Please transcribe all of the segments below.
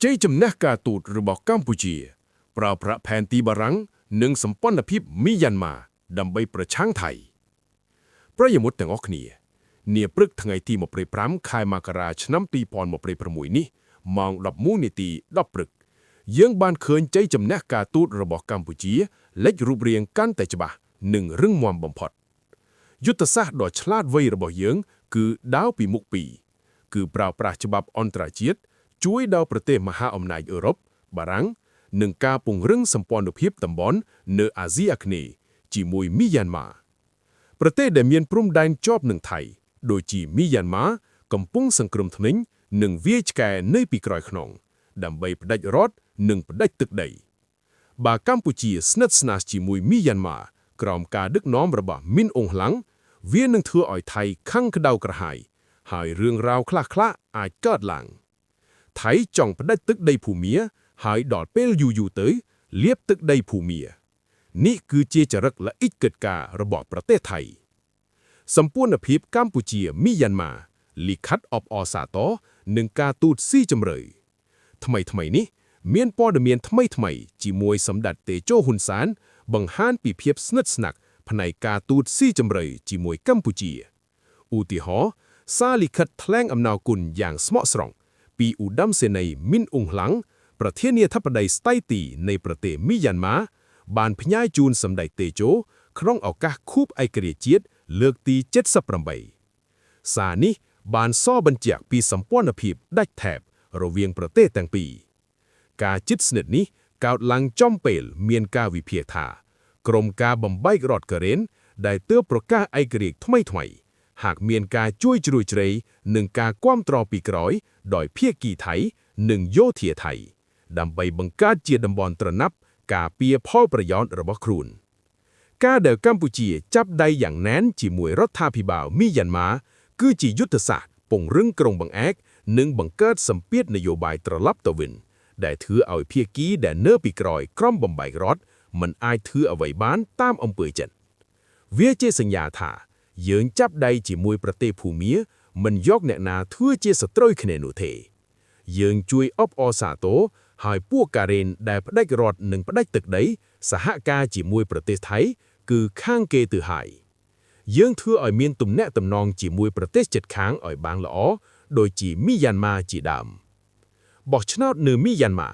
ใจจำแนกการตูดระบอกกัมพูชีปราพระแผนตีบารังหนึ่งสัมปันภิบมียันมาดำใบประช้างไทยพระยมุตแต่งออกเนียปรึกทั้งไอตีมาเปรย์พร้ำคายมากราชน้ำตีพรมาเปรย์ประมุยนี้มองดับมูนิตีดับปรึกยังบานเคินใจจำแนกการตูดระบอกกัมพูชีเล็กรูปเรียงกันแต่ฉบับหนึ่งเรื่องมวมบ่มพอดยุทธศาสตร์ดอฉลาดไว้ระบอกยังคือดาวปีมุกปีคือปราบปราฉบับอันตรายจิตช่วยดาวประเทศมหาอำนาจยุโรปบารังหนึ่งกาปุ่งเรื่องสัมพันธ์ภิบตำบลเนออาเซียคเนจีมวยมิยันมาประเทศได้มีพรุ่มดันจอบหนึ่งไทยโดยจีมิยันมากำปุงสังคมทนิงหนึ่งเวียจแก่ในปีกรอยขนองดำใบประดัยรอดหนึ่งประดัยตึกใดบากัมพูชีสนัดสนาจีมวยมิยันมากรอมกาดึกน้อมระบามินองหลังเวียนหนึ่งเถื่ออ่อยไทยขั้งกระดาวกระหายหายเรื่องราวคลาคละอาจเกิดหลังไทยจ่องประดัยตึกใดผู้เมียหายดอดเปลอยู่เตยเลียบตึกใดผู้เมียนี่คือเจจรักและอิจเกิดการะบอบประเทศไทยสัมปูนภิบกัมพูชีมิยันมาลิคัดอบอสาตอหนึ่งกาตูดซี่จำเลยทำไมนี้เมียนปอดเมียนทำไมจีมวยสำดัดเตโจหุนสารบังฮานปีเพียบสนัดสนักภายกาตูดซี่จำเลยจีมวยกัมพูชีอุติหอซาลิคัดแถลงอำนาจกุลอย่างสมอสรองปีอุดัมเซนัยมินองหลังประเทศเนียทัพใดสไตตีในประเทศมิยันมาบานพญายจูนสำได้เตโจครองเอากะคูบไอเกรียจีดเลือกตีเจ็ดสับรำใบสานี้บานซ้อบัญเจียกปีสัมป้อนภิบได้แถบระเวียงประเทศแต่งปีกาจิตสนิดนี้กาวลังจ้อมเปลเมียนกาวิเพียธากรมกาบำใบรอดเกเรนได้เตื้อประกาไอเกรียกทำไมหากเมียนกาช่วยจรุยเจรหนึ่งกาคว่ำตรอปีกร้อยดอยเพียกีไทยหนึ่งโยเทียไทยดำใบบังกาเจียดำบอลตระนับกาเปียพ่อประยอนระบครูนกาเดลกัมพูชีจับได้อย่างแน่นจีมวยรัฐาพิบาลมิยันมาคือจียุทธศาสตร์ปงรึงกรงบังแอกหนึ่งบังเกิดสัมเปียดนโยบายตระลับตะวินได้ถือเอาเพียกี้แดนเนอร์ปีกรอยคร่อมบำใบรอดมันอายถือเอาไว้บ้านตามอำเภอจันเวียเจสัญญาถาเยิงจับได้จีมวยประเทศภูมิมันยกแนนาทั่วเจสตรอยคเนนุเทเยิงช่วยอบอสาโตหายพวกการเรนได้พได้รอดหนึ่งพได้ตึกได้สหกาจีมวยประเทศไทยคือข้างเกตือหายเยื่องเถื่ออ่อยเมียนตุ่มแนะตำนองจีมวยประเทศเจ็ดค้างอ่อยบางละอ้อโดยจีมิยันมาจีดำบอกชนาดเนื้อมิยันมา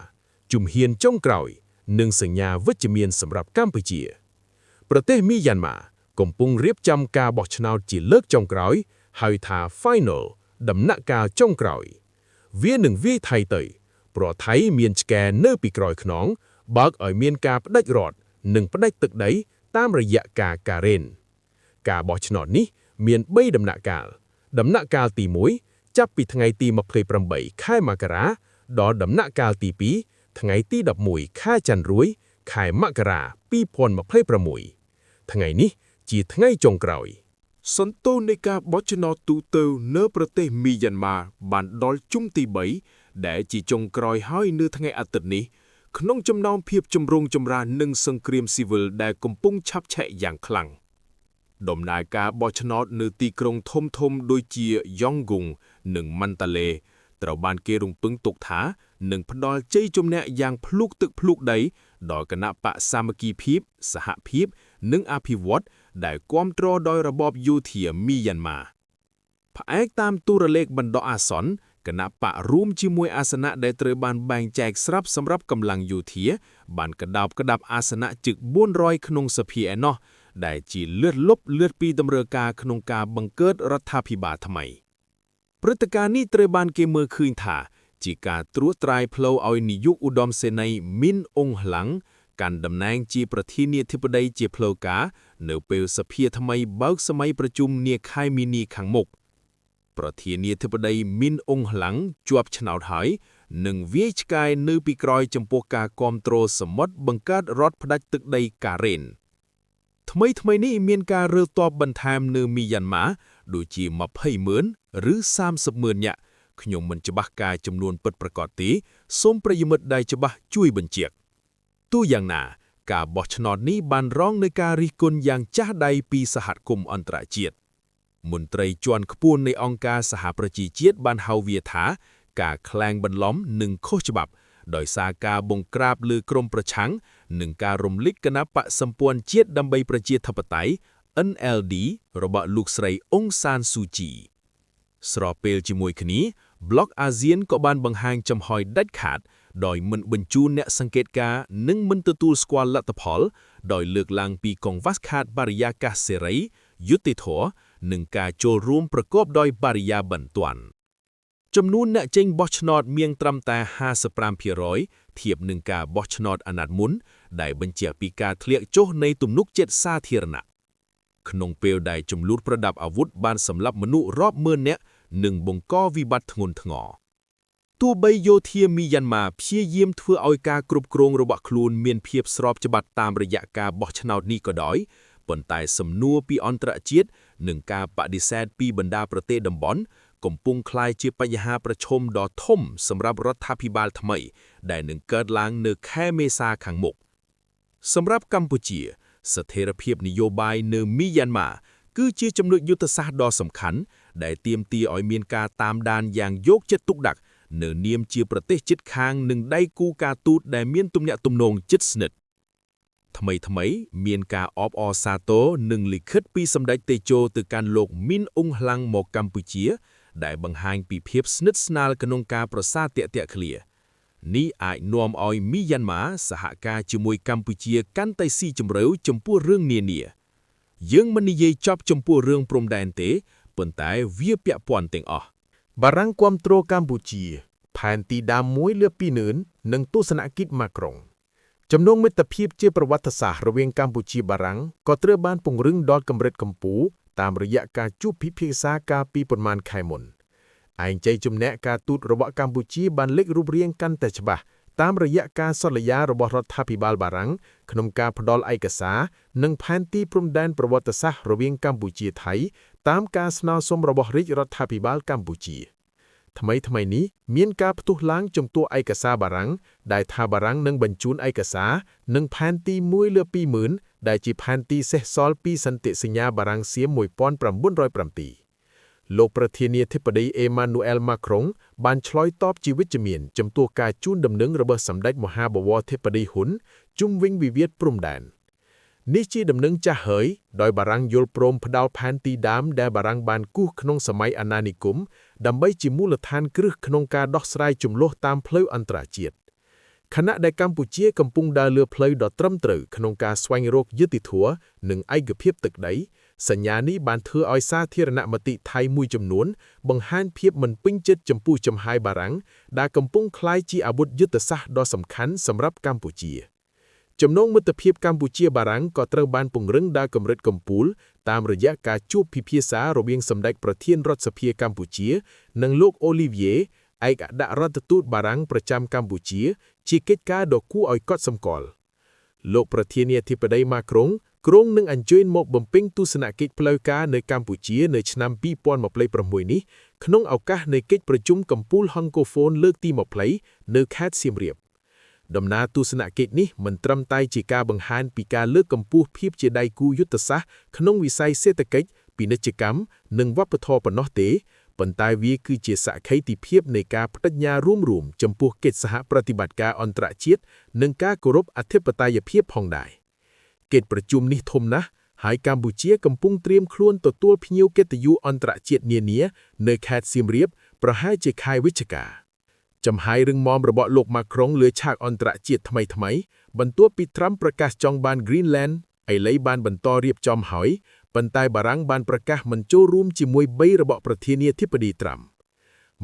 จุ่มเฮียนจ้องกล่อยหนึ่งสัญญาวิจเมียนสำหรับกัมพูชีประเทศมิยันมากำปุงเรียบจำกาบอกชนาดจีเลิกจ้องกล่อยหายทาไฟนอลดำนักกาจ้องกล่อยเวียหนึ่งเวียไทยเตยปลอดไทยเมียนแกเนอร์ปีกรอยขนองบักอ่อยเมียนกาพได้รอดหนึ่งพได้ตึกได้ตามระยะการเรนกาบอชนอดนี้เมียนใบดำนักกาลตีมวยจับปีทั้งไงตีมาเพลย์ประใบค่ายมากราดอดำนักกาลตีปีทั้งไงตีดับมวยค่ายจันรุยค่ายมากราปีพรมาเพลย์ประมวยทั้งไงนี้จีทั้งไงจงกล่อยสันโตในกาบอชนอดตูเตอเนอประเทศมียันมาบันดอลจุ่มตีใบแต่จีจงกล่อยให้เนื้อทั้งไงอัตนี้ขนมจำนองเพียบจำรงจำราหนึ่งสังเกรียมซิวิลได้กำปุงชับแฉะอย่างคลั่งดมนายกาบอชนอดเนื้อตีกรงทมโดยเจียยองกุงหนึ่งมันตะเลตระบานเกรุงปึงตกถาหนึ่งพดอลใจจมแนอย่างพลุกตึกพลุกใดดอยคณะปะสามัคคีพีบสหพีบหนึ่งอภิวัตได้ความตรอดอยระบอบยูเทียมียันมาพระเอกตามตุระเลขบรรดาอาสนคณะปะรูมจิมวยอาสนะได้เตรบานแบ่งแจกสรับสำหรับกำลังยูเทียบานกระดับอาสนะจึกบ้วนรอยขนงสเพียนอได้จีเลือดลบเลือดปีดำเรกาขนงกาบังเกิดรัฐาภิบาลทำไมปรตการนี้เตรบานเกเมอคืนถ่าจีกาตรวจตรายเพลาเอานิยุอุดมเสนัยมินองหลังการดำแหน่งจีประเทศเนียธิปไดเจเพลกาเนเปลสเพียทำไมเบิกสมัยประชุมเนียค่ายมินีขังมกประเทศเนียธิปไดมินองหลังจวบชนาวไทยหนึ่งวิจกายนือปีกรอยจำพวกกากอมโตรสมดบังการรถพดัดตึกใดการเรนทำไมนี้เมียนการเรือตอบบันทามเนื้อมียันมาดูจีมาเพ่ยเหมือนหรือ30,000เนี่ยขยมมันจะบักกายจำนวนเปิดประกอบตีส้มประยมดได้จะบักจุ้ยบันเจียกตัวอย่างน่ะกาบอชนอดนี้บันร้องในการิกลอย่างจ้าใดปีสหัสคมอันตรายเจียดมนตรีจวนขปูนในองค์การสหประชาชาติบันเฮาเวียถา ការក្លែងបន្លំនិងខុសច្បាប់ដោយសារការបង្ក្រាបលើក្រុមប្រឆាំងនិងការរំលឹកគណបក្សសម្ព័ន្ធជាតិដើម្បីប្រជាធិបតេយ្យ NLD របស់លោកស្រីអ៊ុងសានស៊ូជីស្របពេលជាមួយគ្នាប្លុកអាស៊ានក៏បានបង្ហាញចំហដាច់ខាតដោយមិនបញ្ជូនអ្នកសង្កេតការណ៍និងមិនទទួលស្គាល់លទ្ធផលដោយលើកឡើងពីកង្វះខាតបរិយាកាសសេរីយុត្តិធម៌និងការចូលរួមប្រកបដោយបរិយាបន្ទាន់ចំនួនអ្នកចេញបោះឆ្នោតមានត្រឹមតែ 55% ធៀបនឹងការបោះឆ្នោតអាណត្តិមុនដែលបញ្ជាក់ពីការធ្លាក់ចុះនៃទំនុកចិត្តសាធារណៈក្នុងពេលដែលចំនួនប្រដាប់អាវុធបានសម្លាប់មនុស្សរាប់ម៉ឺននាក់និងបង្កវិបត្តិធ្ងន់ធ្ងរទោះបីយោធាមីយ៉ាន់ម៉ាព្យាយាមធ្វើឲ្យការគ្រប់គ្រងរបស់ខ្លួនមានភាពស្របច្បាប់តាមរយៈការបោះឆ្នោតនេះក៏ដោយប៉ុន្តែសំណួរពីអន្តរជាតិនិងការបដិសេធពីបណ្ដាប្រទេសតំបន់កំពុងក្លាយជាបញ្ហាប្រឈមដ៏ធំសម្រាប់រដ្ឋាភិបាលថ្មីដែលនឹងកើតឡើងនៅខែមេសាខាងមុខសម្រាប់កម្ពុជាស្ថិរភាពនយោបាយនៅមីយ៉ាន់ម៉ាគឺជាចំណុចយុទ្ធសាស្ត្រដ៏សំខាន់ដែលទាមទារឲ្យមានការតាមដានយ៉ាងយកចិត្តទុកដាក់នៅនាមជាប្រទេសជិតខាងនិងដៃគូការទូតដែលមានទំនាក់ទំនងជិតស្និទ្ធថ្មីមានការអបអរសាទរនិងលិខិតពីសម្ដេចតេជោទៅកាន់លោកមីនអ៊ុងហ្លាំងមកកម្ពុជាដែលបង្ហាញពីភាពស្និទ្ធស្នាលក្នុងការប្រសាទាក់ទាក់ឃ្លានេះអាចនាំឲ្យមីយ៉ាន់ម៉ាសហការជាមួយកម្ពុជាកាន់តែស៊ីជម្រៅចំពោះរឿងនានាយើងមិននិយាយចប់ចំពោះរឿងព្រំដែនទេប៉ុន្តែវាពាក់ព័ន្ធទាំងអស់បារាំងគាំទ្រកម្ពុជាផែនទីដើមមួយលើពីនឿននិងទស្សនកិច្ចម៉ាក្រុងចំណងមិត្តភាពជាប្រវត្តិសាស្ត្ររវាងកម្ពុជាបារាំងក៏ត្រូវបានពង្រឹងដល់កម្រិតកំពូលតាមរយៈការជួបពិភាក្សាកាលពីប៉ុន្មានខែមុនឯងជ័យជំនះការទូតរបស់កម្ពុជាបានលេចរូបរាងកាន់តែច្បាស់តាមរយៈការសន្យារបស់រដ្ឋាភិបាលបារាំងក្នុងការផ្ដល់ឯកសារនិងផែនទីព្រំដែនប្រវត្តិសាស្ត្ររវាងកម្ពុជាថៃតាមការស្នើសុំរបស់រាជរដ្ឋាភិបាលកម្ពុជាថ្មីនេះមានការផ្ទុះឡើងចំពោះឯកសារបារាំងដែលថាបារាំងនឹងបញ្ជូនឯកសារនិងផែនទី1លើ20000ដែលជាផែនទីសេសសល់ពីសន្ធិសញ្ញាបារាំងសៀម1907លោកប្រធានាធិបតីអេម៉ានូអែលម៉ាក្រុងបានឆ្លើយតបជាវិជ្ជមានចំពោះការជូនដំណឹងរបស់សម្ដេចមហាបវរធិបតីហ៊ុនជុំវិញវិវាទព្រំដែននេះជាដំណឹងចាស់ហើយដោយបារាំងយល់ព្រមផ្ដល់ផែនទីដើមដែលបារាំងបានគូសក្នុងសម័យអាណានិគមដើម្បីជាមូលដ្ឋានគ្រឹះក្នុងការដោះស្រាយជម្លោះតាមផ្លូវអន្តរជាតិខណៈដែលកម្ពុជាកំពុងដើរលើផ្លូវដ៏ត្រឹមត្រូវក្នុងការស្វែងរកយុត្តិធម៌និងឯកភាពទឹកដីសញ្ញានេះបានធ្វើឲ្យសាធារណមតិថៃមួយចំនួនបង្ហាញភាពមិនពេញចិត្តចំពោះចំហាយបារាំងដែលកំពុងក្លាយជាអាវុធយុទ្ធសាស្ត្រដ៏សំខាន់សម្រាប់កម្ពុជាចំណងមិត្តភាពកម្ពុជាបារាំងក៏ត្រូវបានពង្រឹងដល់កម្រិតកំពូលតាមរយៈការជួបពិភាក្សារវាងសម្ដេចប្រធានរដ្ឋសភាកម្ពុជានិងលោកអូលីវីយេឯកអគ្គរដ្ឋទូតបារាំងប្រចាំកម្ពុជាជាកិច្ចការដ៏គួរឲ្យកត់សម្គាល់លោកប្រធានាធិបតីម៉ាក្រុងគ្រងនឹងអញ្ជើញមកបំពេញទស្សនកិច្ចផ្លូវការនៅកម្ពុជានៅឆ្នាំ2026នេះក្នុងឱកាសនៃកិច្ចប្រជុំកំពូលហង្កូហ្វូនលើកទី20នៅខេត្តសៀមរាបដំណើរទស្សនកិច្ចនេះមិនត្រឹមតែជាការបង្ហាញពីការលើកកម្ពស់ភាពជាដៃគូយុទ្ធសាស្ត្រក្នុងវិស័យសេដ្ឋកិច្ចពាណិជ្ជកម្មនិងវប្បធម៌ប៉ុណ្ណោះទេប៉ុន្តែវាគឺជាសក្ខីភាពនៃការបដិញ្ញារួមចំពោះកិច្ចសហប្រតិបត្តិការអន្តរជាតិនិងការគោរពអធិបតេយ្យភាពផងដែរកិច្ចប្រជុំនេះធំណាស់ហើយកម្ពុជាកំពុងត្រៀមខ្លួនទទួលភ្ញៀវកិត្តិយសអន្តរជាតិនានានៅខេត្តសៀមរាបប្រហែលជាខែវិច្ឆិកាចំហាយរឹងមាំរបស់លោកម៉ាក្រុងលើឆាកអន្តរជាតិថ្មីបន្ទាប់ពីត្រាំប្រកាសចង់បាន Greenland ឥឡូវបានបន្តរៀបចំហើយប៉ុន្តែបារាំងបានប្រកាសមិនចូលរួមជាមួយ3របស់ប្រធានាធិបតីត្រាំ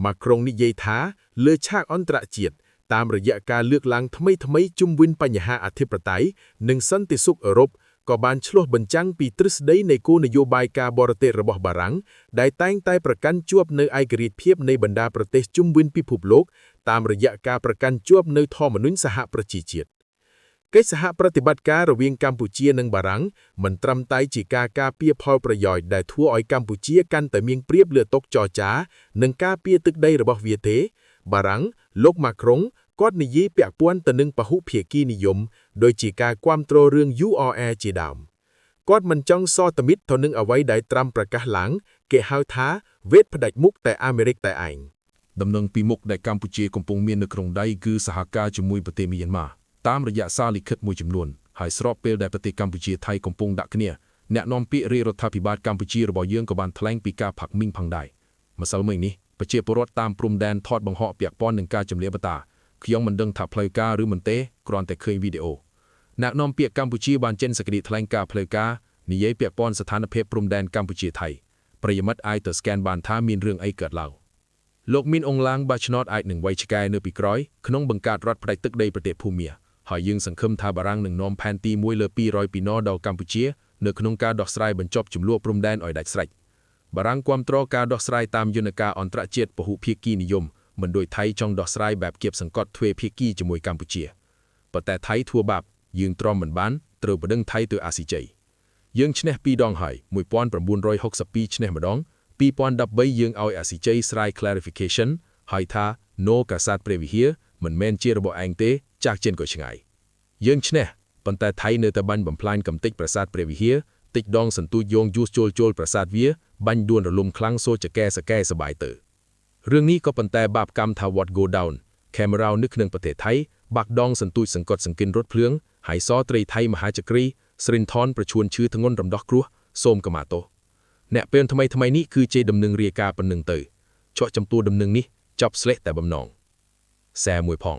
ម៉ាក្រុងនិយាយថាលើឆាកអន្តរជាតិតាមរយៈការលើកឡើងថ្មីជុំវិញបញ្ហាអធិបតេយ្យនិងសន្តិសុខអឺរ៉ុបក៏បានឆ្លុះបញ្ចាំងពីទ្រឹស្ដីនៃគោលនយោបាយការបរទេសរបស់បារាំងដែលតែងតែប្រកាន់ជាប់នូវឯករាជ្យភាពនៃបណ្ដាប្រទេសជុំវិញពិភពលោកតាមរយៈការប្រកាន់ជាប់នូវធម្មនុញ្ញសហប្រជាជាតិកិច្ចសហប្រតិបត្តិការរវាងកម្ពុជានិងបារាំងមិនត្រឹមតែជាការការពារផលប្រយោជន៍ដែលធ្វើឲ្យកម្ពុជាកាន់តែមានប្រៀបលើតុចរចានិងការពារទឹកដីរបស់វាទេបារាំងលោកម៉ាក្រុងគាត់និយាយពាក់ព័ន្ធទៅនឹងពហុភាគីនិយមដោយជាការគាំទ្ររឿង URL ជាដើមគាត់មិនចង់សន្ទមិត្តទៅនឹងអ្វីដែលត្រាំប្រកាសឡើងគេហៅថាវេទផ្ដាច់មុខតែអាមេរិកតែឯង ដំណឹងពីមុខដែលកម្ពុជាកំពុងមាននៅក្នុងដៃគឺសហការជាមួយប្រទេសមីយ៉ាន់ម៉ាតាមរយៈសារលិខិតមួយចំនួនហើយស្របពេលដែលប្រទេសកម្ពុជាថៃកំពុងដាក់គ្នាអ្នកនាំពាក្យរាជរដ្ឋាភិបាលកម្ពុជារបស់យើងក៏បានថ្លែងពីការផាក់មីងផងដែរម្សិលមិញនេះប្រជាពលរដ្ឋតាមព្រំដែនថតបង្ហោះពាក់ព័ន្ធនឹងការចម្លៀបតាខ្ញុំមិនដឹងថាផ្លូវការឬមិនទេគ្រាន់តែឃើញវីដេអូអ្នកនាំពាក្យកម្ពុជាបានចេញសេចក្តីថ្លែងការណ៍ផ្លូវការនិយាយពាក់ព័ន្ធស្ថានភាពព្រំដែនកម្ពុជាថៃប្រិយមិត្តអាចទៅ scan បានថាមានរឿងអីកើតឡើងលោកមានអង្លាំងបាឆ្នោតអាចនឹងវាយឆ្កែនៅពីក្រោយក្នុងបង្កើតរដ្ឋផ្ដាច់ទឹកដីប្រទេសភូមាហើយយើងសង្ឃឹមថាបារាំងនឹងនាំផែនទី1លើ200ពីណដល់កម្ពុជានៅក្នុងការដោះស្រាយបញ្ចប់ចំនួនព្រំដែនឲ្យដាច់ស្រេចបារាំងគាំទ្រការដោះស្រាយតាមយន្តការអន្តរជាតិពហុភាគីនិយមមិនដូចថៃចង់ដោះស្រាយបែបគៀបសង្កត់ទ្វេភាគីជាមួយកម្ពុជាប៉ុន្តែថៃធ្វើបាបយើងទ្រាំមិនបានត្រូវបដិងថៃទៅអាស៊ីជ័យយើងឈ្នះ2ដងហើយ1962ឈ្នះម្ដង2013យើងឲ្យអាស៊ីជ័យស្រាយ clarification ហើយថា no កាសាទព្រះវិហារមិនមែនជារបស់ឯងទេចាស់ជិនក៏ឆ្ងាយយើងឈ្នះប៉ុន្តែថៃនៅតែបាញ់បំផ្លាញកំទេចប្រាសាទព្រះវិហារតិចដងសន្ទូចយងយូសចូលប្រាសាទវាបាញ់ដួលរលំខ្លាំងសូចកែសកែសបាយទៅរឿងនេះក៏ប៉ុន្តែបាបកម្មថា what go down កាមេរ៉ានៅក្នុងប្រទេសថៃបាក់ដងសន្ទូចសង្កត់សង្កិនរថភ្លើងហើយសត្រីថៃមហាចក្រីស្រិនថនប្រឈួនឈឺធ្ងន់រំដោះគ្រោះសូមកម្មាទោសអ្នកពេលថ្មីនេះគឺជាដំណឹងរាយការណ៍ប៉ុណ្្នឹងទៅចុះចំទួដំណឹងនេះចប់ស្លេះតែបំណងសែមួយផង